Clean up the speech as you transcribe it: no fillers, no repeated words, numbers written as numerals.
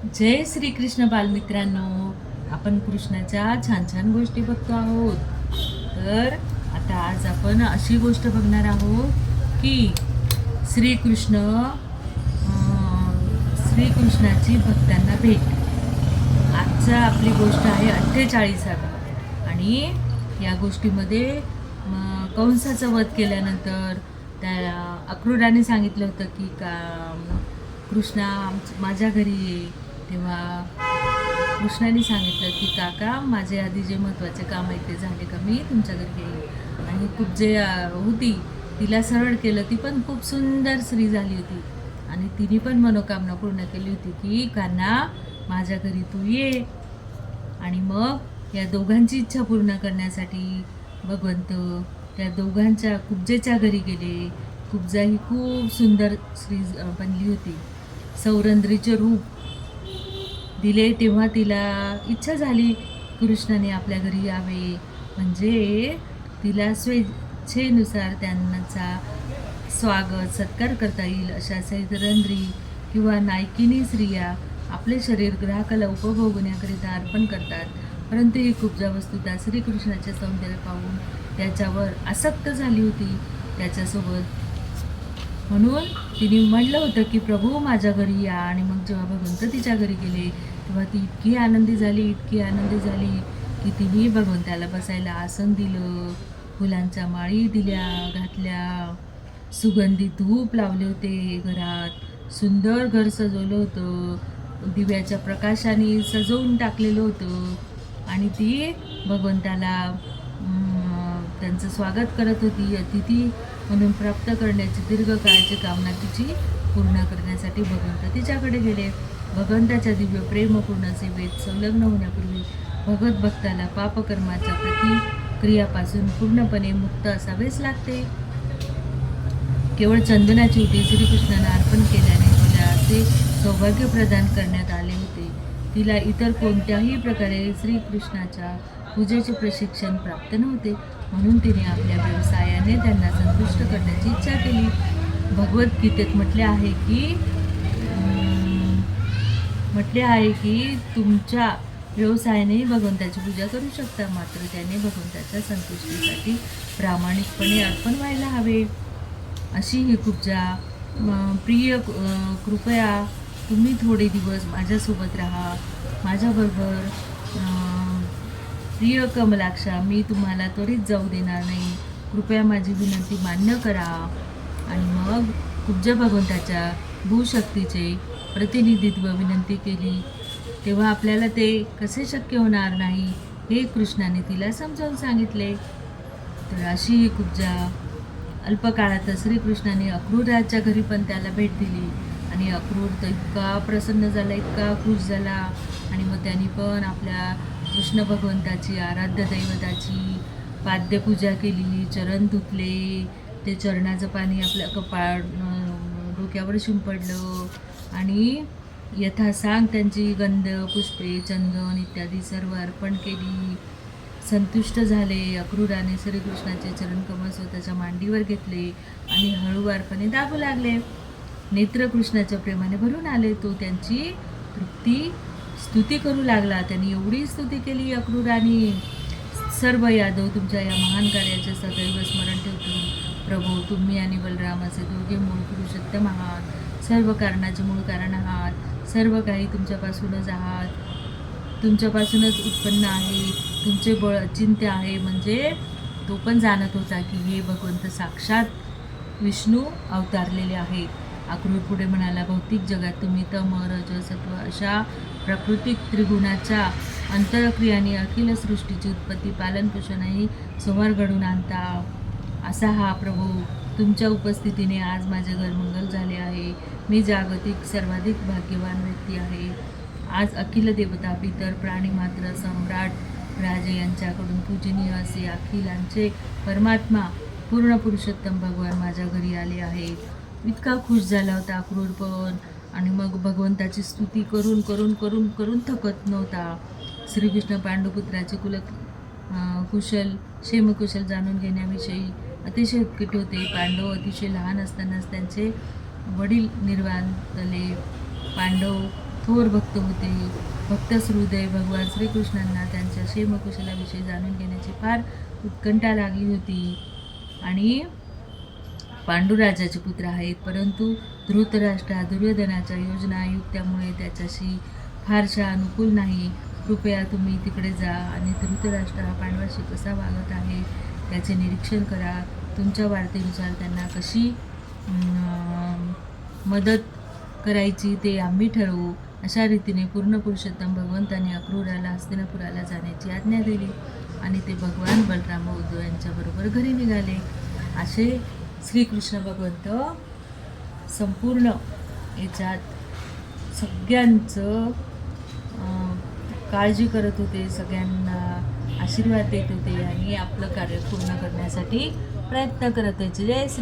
जय श्री कृष्ण बालमित्रांनो. आपण कृष्णाच्या छान छान गोष्टी बघतो आहोत. तर आता आज आपण अशी गोष्ट बघणार आहोत की श्रीकृष्ण श्रीकृष्णाची भक्तांना भेट. आजचा आपली गोष्ट आहे 48वी. आणि या गोष्टीमध्ये कंसाचा वध केल्यानंतर त्या अक्रूराने सांगितलं होतं की कृष्णा माझ्या घरी ये. तेव्हा कृष्णाने सांगितलं की काका माझे आधी जे महत्त्वाचे काम आहे ते झाले का मी तुमच्या घरी येईल. आणि खूप जे होती तिला सरळ केलं. ती पण खूप सुंदर स्त्री झाली होती आणि तिने पण मनोकामना पूर्ण केली होती की कान्हा माझ्या घरी तू ये. आणि मग या दोघांची इच्छा पूर्ण करण्यासाठी भगवंत त्या दोघांच्या कुब्जेच्या घरी गेले. कुब्जा ही खूप सुंदर स्त्री बनली होती. सौरंद्रीचे रूप दिले तेव्हा तिला इच्छा झाली कृष्णाने आपल्या घरी यावे, म्हणजे तिला स्वेच्छेनुसार त्यांचा स्वागत सत्कार करता येईल अशा सौरंद्री किंवा नायकिनी स्त्रिया आपले शरीर ग्राहकाला उपभोगण्याकरिता अर्पण करतात. परंतु ही कुब्जा वस्तुतः श्रीकृष्णाचे सौंदर्य पाहून त्याच्यावर आसक्त झाली होती त्याच्यासोबत. म्हणून तिने म्हणलं होतं की प्रभू माझ्या घरी या. आणि मग जेव्हा भगवंत तिच्या घरी गेले तेव्हा ती इतकी आनंदी झाली की तिने भगवंताला बसायला आसन दिलं, फुलांच्या माळी दिल्या घातल्या, सुगंधी धूप लावले होते, घरात सुंदर घर सजवलं होतं, दिव्याच्या प्रकाशाने सजवून टाकलेलं होतं. आणि ती भगवंताला त्यांचं स्वागत करत होती. अतिथी म्हणून प्राप्त करण्याची दीर्घकाळाची कामना तिची पूर्ण करण्यासाठी भगवंत तिच्याकडे गेले. भगवंताच्या दिव्य प्रेमपूर्ण सेवेत संलग्न होण्यापूर्वी भगवत भक्ताला पापकर्माच्या प्रतिक्रियापासून पूर्णपणे मुक्त असावेच लागते. केवळ चंदनाची उटी श्रीकृष्णाला अर्पण केल्याने तिला असे सौभाग्य प्रदान करण्यात आले होते. तिला इतर कोणत्याही प्रकारे श्रीकृष्णाच्या पूजेचे प्रशिक्षण प्राप्त नव्हते. म्हणून तिने आपल्या व्यवसायाने त्यांना संतुष्ट करण्याची इच्छा केली. भगवद्गीतेत म्हटले आहे की तुमच्या व्यवसायाने भगवंताची पूजा करू शकता, मात्र त्याने भगवंताच्या संतुष्टीसाठी प्रामाणिकपणे अर्पण व्हायला हवे. अशी ही कुब्जा. प्रिय कृपया तुम्ही थोडे दिवस माझ्यासोबत राहा, माझ्याबरोबर. प्रिय कमलाक्षा, मी तुम्हाला त्वरित जाऊ देणार नाही, कृपया माझी विनंती मान्य करा. आणि मग कुब्जा भगवंताच्या भूशक्तीचे प्रतिनिधित्व विनंती केली तेव्हा आपल्याला ते कसे शक्य होणार नाही हे कृष्णाने तिला समजावून सांगितले. तर अशी ही कुब्जा. अल्पकाळातच श्रीकृष्णाने अक्रूराच्या घरी पण त्याला भेट दिली आणि अक्रूर तर इतका प्रसन्न झाला, इतका खुश झाला. आणि मग त्यांनी पण आपल्या कृष्ण भगवंताची आराध्य दैवताची पाद्यपूजा केली, चरण धुतले, ते चरणाचं पाणी आपल्या कपाळ डोक्यावर शिंपडलं आणि यथासांग त्यांची गंध पुष्पे चंदन इत्यादी सर्व अर्पण केली. संतुष्ट झाले. अक्रूराने श्रीकृष्णाचे चरणकमळ स्वतःच्या मांडीवर घेतले आणि हळूवारपणे दाबू लागले. नेत्र कृष्णाच्या प्रेमाने भरून आले. तो त्यांची स्तुती करू लागला. त्यांनी एवढी स्तुती केली अक्रूराने, सर्व यादव तुमच्या या महान कार्याचे सदैव स्मरण ठेवतील. प्रभू, तुम्ही आणि बलराम असे दोघे मूळ पुरुषोत्तम आहात, सर्व कारणाचे मूळ कारण आहात, सर्व काही तुमच्यापासूनच तुमच्यापासूनच उत्पन्न आहे, तुमचे बळ अचिंत्य आहे. म्हणजे तो पण जाणत होता की हे भगवंत साक्षात विष्णू अवतारलेले आहेत. अक्रूर पुढे म्हणाला, भौतिक जगात तुम्ही तम रज सत्व अशा प्राकृतिक त्रिगुणाच्या अंतरक्रियाने अखिल सृष्टीची उत्पत्ती पालनपोषणही संहार घडून आणता. असा हा प्रभू, तुमच्या उपस्थितीने आज माझे घर मंगल झाले आहे. मी जागतिक सर्वाधिक भाग्यवान व्यक्ती आहे. आज अखिल देवता, पितर, प्राणी मात्र, सम्राट, राजे यांच्याकडून पूजनीय असे अखिलांचे परमात्मा पूर्ण पुरुषोत्तम भगवान माझ्या घरी आले आहेत. इतका खुश झाला होता अक्रूर पण. आणि मग भगवंताची स्तुती करून करून करून करून थकत नव्हता. श्रीकृष्ण पांडुपुत्राचे क्षेमकुशल जाणून घेण्याविषयी अतिशय उत्कट होते. पांडव अतिशय लहान असतानाच त्यांचे वडील निर्वाण झाले. पांडव थोर भक्त होते. भक्त हृदय भगवान श्रीकृष्णांना त्यांच्या क्षेमकुशलाविषयी जाणून घेण्याची फार उत्कंठा लागली होती. आणि पांडुराजाचे पुत्र आहेत, परंतु धृतराष्ट्र दुर्योधनाच्या योजना युक्त्यामुळे त्याच्याशी फारशा अनुकूल नाही. कृपया तुम्ही तिकडे जा आणि धृतराष्ट्र हा पांडवाशी कसा वागत आहे त्याचे निरीक्षण करा. तुमच्या वार्तेनुसार त्यांना कशी मदत करायची ते आम्ही ठरवू. अशा रीतीने पूर्ण पुरुषोत्तम भगवंतांनी अक्रूराला हस्तिनापुराला जाण्याची आज्ञा दिली आणि ते भगवान बलराम व उद्धव यांच्याबरोबर घरी निघाले. असे श्रीकृष्ण भगवंत संपूर्ण याच्यात सगळ्यांचं काळजी करत होते, सगळ्यांना आशीर्वाद देत होते आणि आपलं कार्य पूर्ण करण्यासाठी प्रयत्न करत होते. जय श्री